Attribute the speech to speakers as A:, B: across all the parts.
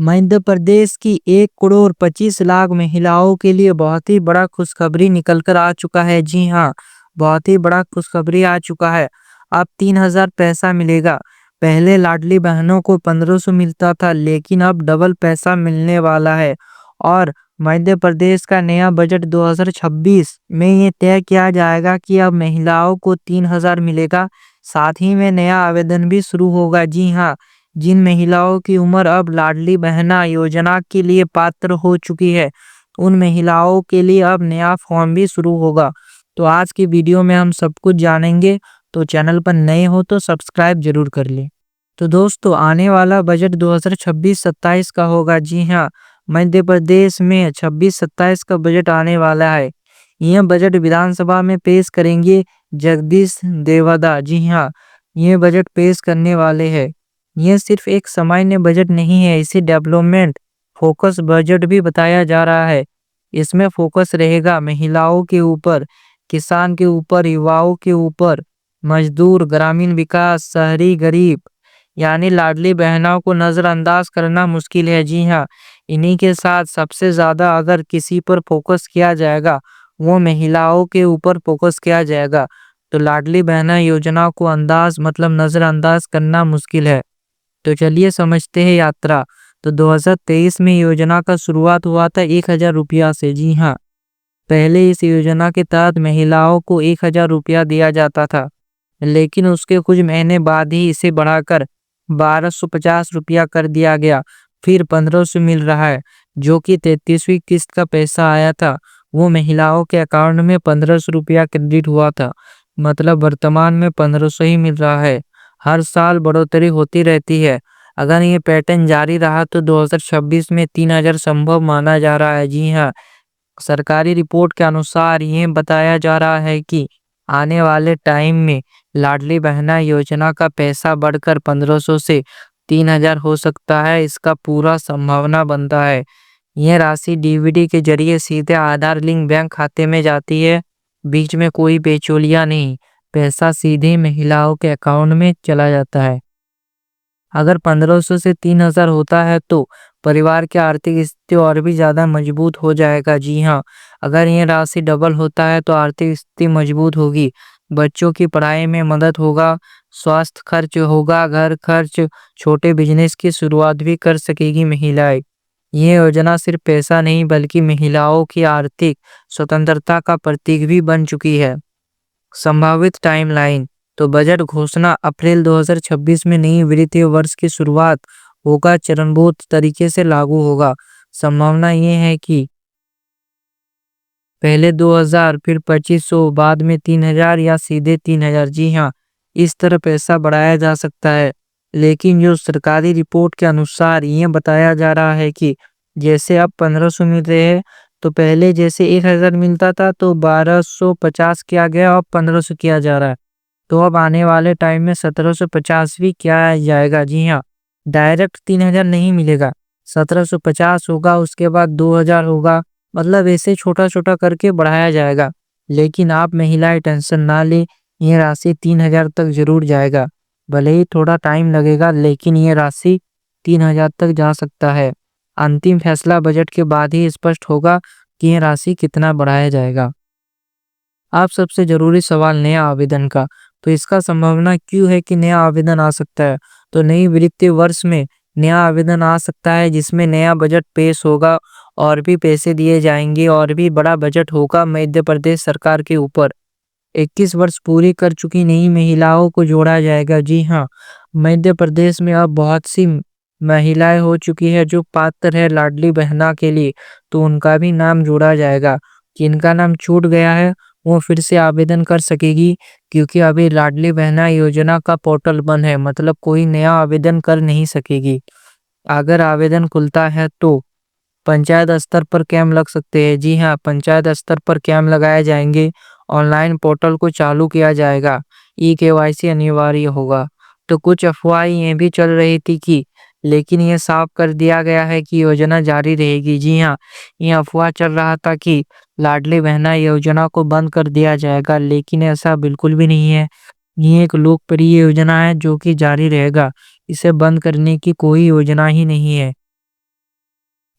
A: मध्य प्रदेश की 1,25,00,000 महिलाओं के लिए बहुत ही बड़ा खुशखबरी निकल कर आ चुका है। जी हाँ, बहुत ही बड़ा खुशखबरी आ चुका है। अब 3,000 पैसा मिलेगा। पहले लाडली बहनों को 1,500 मिलता था, लेकिन अब डबल पैसा मिलने वाला है। और मध्य प्रदेश का नया बजट 2026 में ये तय किया जाएगा कि अब महिलाओं को 3,000 मिलेगा। साथ ही में नया आवेदन भी शुरू होगा। जी हाँ, जिन महिलाओं की उम्र अब लाडली बहना योजना के लिए पात्र हो चुकी है, उन महिलाओं के लिए अब नया फॉर्म भी शुरू होगा। तो आज की वीडियो में हम सब कुछ जानेंगे। तो चैनल पर नए हो तो सब्सक्राइब जरूर कर लें। तो दोस्तों, आने वाला बजट 2026-27 का होगा। जी हाँ, मध्य प्रदेश में 26-27 का बजट आने वाला है। यह बजट विधानसभा में पेश करेंगे जगदीश देवदा। जी हाँ, ये बजट पेश करने वाले हैं। यह सिर्फ एक सामान्य बजट नहीं है, इसे डेवलपमेंट फोकस बजट भी बताया जा रहा है। इसमें फोकस रहेगा महिलाओं के ऊपर, किसान के ऊपर, युवाओं के ऊपर, मजदूर, ग्रामीण विकास, शहरी गरीब। यानी लाडली बहनों को नज़रअंदाज करना मुश्किल है। जी हाँ, इन्हीं के साथ सबसे ज़्यादा अगर किसी पर फोकस किया जाएगा, वो महिलाओं के ऊपर फोकस किया जाएगा। तो लाडली बहना योजना को नज़रअंदाज करना मुश्किल है। तो चलिए समझते हैं यात्रा। तो 2023 में योजना का शुरुआत हुआ था 1,000 रुपया से। जी हाँ, पहले इस योजना के तहत महिलाओं को 1,000 रुपया दिया जाता था, लेकिन उसके कुछ महीने बाद ही इसे बढ़ाकर 1,250 रुपया कर दिया गया। फिर 1,500 मिल रहा है, जो कि 33वीं किस्त का पैसा आया था। वो महिलाओं के अकाउंट में 1,500 रुपया क्रेडिट हुआ था। मतलब वर्तमान में 1,500 ही मिल रहा है। हर साल बढ़ोतरी होती रहती है। अगर ये पैटर्न जारी रहा तो 2026 में 3,000 संभव माना जा रहा है। जी हाँ, सरकारी रिपोर्ट के अनुसार ये बताया जा रहा है कि आने वाले टाइम में लाडली बहना योजना का पैसा बढ़कर 1,500 से 3,000 हो सकता है। इसका पूरा संभावना बनता है। यह राशि डीबीटी के जरिए सीधे आधार लिंक बैंक खाते में जाती है। बीच में कोई बेचौलिया नहीं, पैसा सीधे महिलाओं के अकाउंट में चला जाता है। अगर 1,500 से 3,000 होता है तो परिवार की आर्थिक स्थिति और भी ज़्यादा मजबूत हो जाएगा। जी हाँ, अगर ये राशि डबल होता है तो आर्थिक स्थिति मजबूत होगी, बच्चों की पढ़ाई में मदद होगा, स्वास्थ्य खर्च होगा, घर खर्च, छोटे बिजनेस की शुरुआत भी कर सकेगी महिलाएं। ये योजना सिर्फ पैसा नहीं बल्कि महिलाओं की आर्थिक स्वतंत्रता का प्रतीक भी बन चुकी है। संभावित टाइमलाइन। तो बजट घोषणा अप्रैल 2026 में नई वित्तीय वर्ष की शुरुआत होगा, चरणबद्ध तरीके से लागू होगा। संभावना ये है कि पहले 2,000, फिर 2,500, बाद में 3,000 या सीधे 3,000। जी हाँ, इस तरह पैसा बढ़ाया जा सकता है। लेकिन जो सरकारी रिपोर्ट के अनुसार ये बताया जा रहा है कि जैसे अब 1,500 मिल रहे हैं, तो पहले जैसे 1,000 मिलता था तो 1,250 किया गया, अब 1,500 किया जा रहा है। तो अब आने वाले टाइम में 1,750 भी किया जाएगा। जी हाँ, डायरेक्ट 3,000 नहीं मिलेगा, 1,750 होगा, उसके बाद 2,000 होगा। मतलब ऐसे छोटा-छोटा करके बढ़ाया जाएगा। लेकिन आप महिलाएं टेंशन ना लें, ये राशि 3,000 तक ज़रूर जाएगा। भले ही थोड़ा टाइम लगेगा, लेकिन ये राशि 3,000 तक जा सकता है। अंतिम फैसला बजट के बाद ही स्पष्ट होगा कि ये राशि कितना बढ़ाया जाएगा। अब सबसे ज़रूरी सवाल नया आवेदन का। तो इसका संभावना क्यों है कि नया आवेदन आ सकता है? तो नई वित्तीय वर्ष में नया आवेदन आ सकता है, जिसमें नया बजट पेश होगा और भी पैसे दिए जाएंगे और भी बड़ा बजट होगा मध्य प्रदेश सरकार के ऊपर। 21 वर्ष पूरी कर चुकी नई महिलाओं को जोड़ा जाएगा। जी हाँ, मध्य प्रदेश में अब बहुत सी महिलाएं हो चुकी है जो पात्र है लाडली बहना के लिए, तो उनका भी नाम जोड़ा जाएगा। जिनका नाम छूट गया है वो फिर से आवेदन कर सकेगी, क्योंकि अभी लाडली बहना योजना का पोर्टल बंद है, मतलब कोई नया आवेदन कर नहीं सकेगी। अगर आवेदन खुलता है तो पंचायत स्तर पर कैंप लग सकते हैं। जी हाँ, पंचायत स्तर पर कैंप लगाए जाएंगे। ऑनलाइन पोर्टल को चालू किया जाएगा। ई-केवाईसी अनिवार्य होगा। तो कुछ अफवाहें ये भी चल रही थी कि, लेकिन ये साफ कर दिया गया है कि योजना जारी रहेगी। जी हाँ, ये अफवाह चल रहा था कि लाडली बहना योजना को बंद कर दिया जाएगा, लेकिन ऐसा बिल्कुल भी नहीं है। ये एक लोकप्रिय योजना है जो कि जारी रहेगा। इसे बंद करने की कोई योजना ही नहीं है।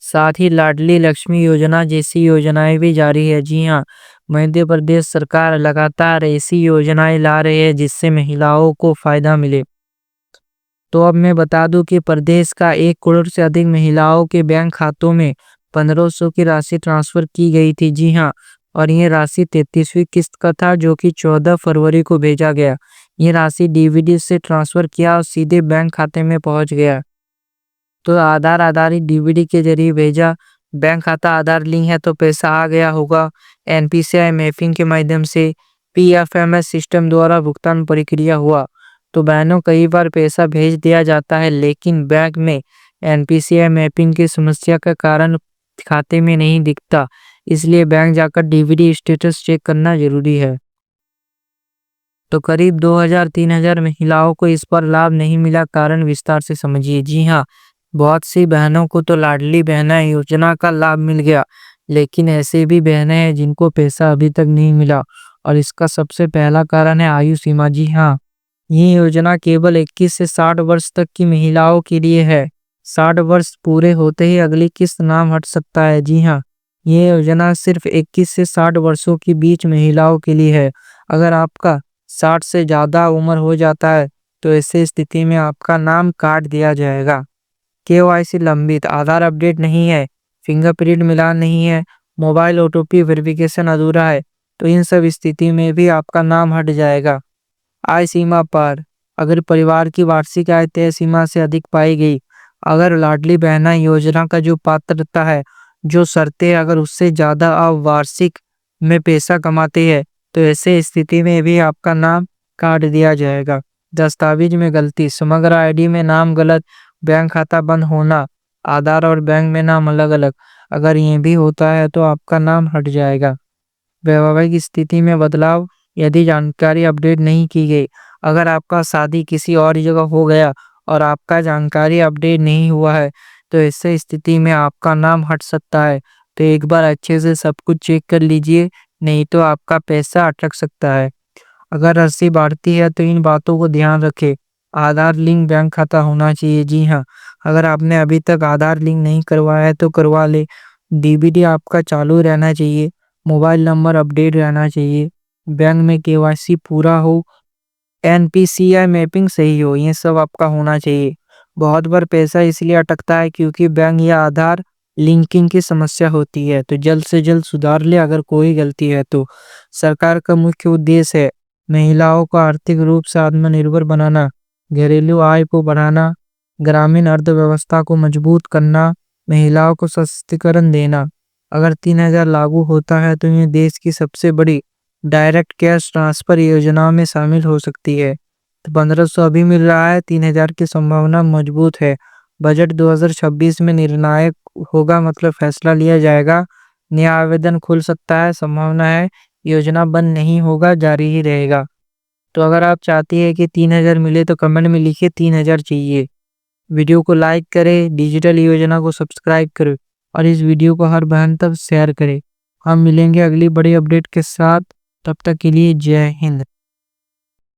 A: साथ ही लाडली लक्ष्मी योजना जैसी योजनाएं भी जारी है। जी हाँ, मध्य प्रदेश सरकार लगातार ऐसी योजनाएं ला रही है जिससे महिलाओं को फायदा मिले। तो अब मैं बता दूं कि प्रदेश का 1 करोड़ से अधिक महिलाओं के बैंक खातों में 1500 की राशि ट्रांसफर की गई थी। जी हाँ, और ये राशि 33वीं किस्त का था जो कि 14 फरवरी को भेजा गया। ये राशि डीबीटी से ट्रांसफर किया और सीधे बैंक खाते में पहुंच गया। तो आधार आधारित डीबीटी के जरिए भेजा, बैंक खाता आधार लिंक है तो पैसा आ गया होगा। एनपीसीआई मैपिंग के माध्यम से पीएफएमएस सिस्टम द्वारा भुगतान प्रक्रिया हुआ। तो बहनों, कई बार पैसा भेज दिया जाता है लेकिन बैंक में एनपीसीआई मैपिंग की समस्या के कारण खाते में नहीं दिखता, इसलिए बैंक जाकर डीबीटी स्टेटस चेक करना जरूरी है। तो करीब 2000-3000 महिलाओं को इस पर लाभ नहीं मिला, कारण विस्तार से समझिए। जी हाँ, बहुत सी बहनों को तो लाडली बहना योजना का लाभ मिल गया, लेकिन ऐसे भी बहनें हैं जिनको पैसा अभी तक नहीं मिला, और इसका सबसे पहला कारण है आयु सीमा। जी हाँ, ये योजना केवल 21 से 60 वर्ष तक की महिलाओं के लिए है। 60 वर्ष पूरे होते ही अगली किस्त नाम हट सकता है। जी हाँ, ये योजना सिर्फ 21 से 60 वर्षों के बीच महिलाओं के लिए है। अगर आपका 60 से ज़्यादा उम्र हो जाता है तो ऐसी स्थिति में आपका नाम काट दिया जाएगा। केवाईसी लंबित, आधार अपडेट नहीं है, फिंगरप्रिंट मिलान नहीं है, मोबाइल ओटीपी वेरिफिकेशन अधूरा है, तो इन सब स्थिति में भी आपका नाम हट जाएगा। आय सीमा पार, अगर परिवार की वार्षिक आय तय सीमा से अधिक पाई गई, अगर लाडली बहना योजना का जो पात्रता है, जो शर्तें अगर उससे ज़्यादा आप वार्षिक में पैसा कमाते हैं, तो ऐसे स्थिति में भी आपका नाम काट दिया जाएगा। दस्तावेज में गलती, समग्र आईडी में नाम गलत, बैंक खाता बंद होना, आधार और बैंक में नाम अलग अलग, अगर ये भी होता है तो आपका नाम हट जाएगा। वैवाहिक स्थिति में बदलाव, यदि जानकारी अपडेट नहीं की गई, अगर आपका शादी किसी और जगह हो गया और आपका जानकारी अपडेट नहीं हुआ है, तो ऐसे स्थिति में आपका नाम हट सकता है। तो एक बार अच्छे से सब कुछ चेक कर लीजिए, नहीं तो आपका पैसा अटक सकता है। अगर राशि बढ़ती है तो इन बातों को ध्यान रखें। आधार लिंक बैंक खाता होना चाहिए। जी हाँ, अगर आपने अभी तक आधार लिंक नहीं करवाया है तो करवा ले। डीबीटी आपका चालू रहना चाहिए, मोबाइल नंबर अपडेट रहना चाहिए, बैंक में केवाईसी पूरा हो, एनपीसीआई मैपिंग सही हो, ये सब आपका होना चाहिए। बहुत बार पैसा इसलिए अटकता है क्योंकि बैंक या आधार लिंकिंग की समस्या होती है, तो जल्द से जल्द सुधार ले अगर कोई गलती है तो। सरकार का मुख्य उद्देश्य है महिलाओं को आर्थिक रूप से आत्मनिर्भर बनाना, घरेलू आय को बढ़ाना, ग्रामीण अर्थव्यवस्था को मजबूत करना, महिलाओं को सशक्तिकरण देना। अगर 3000 लागू होता है तो ये देश की सबसे बड़ी डायरेक्ट कैश ट्रांसफर योजनाओं में शामिल हो सकती है। तो 1500 अभी मिल रहा है, 3000 की संभावना मजबूत है। बजट 2026 में निर्णायक होगा, मतलब फैसला लिया जाएगा। नया आवेदन खुल सकता है, संभावना है। योजना बंद नहीं होगा, जारी ही रहेगा। तो अगर आप चाहती है कि 3000 मिले तो कमेंट में लिखिए 3000 चाहिए। वीडियो को लाइक करें, डिजिटल योजना को सब्सक्राइब करें और इस वीडियो को हर बहन तक शेयर करें। हम मिलेंगे अगली बड़ी अपडेट के साथ, तब तक के लिए जय हिंद।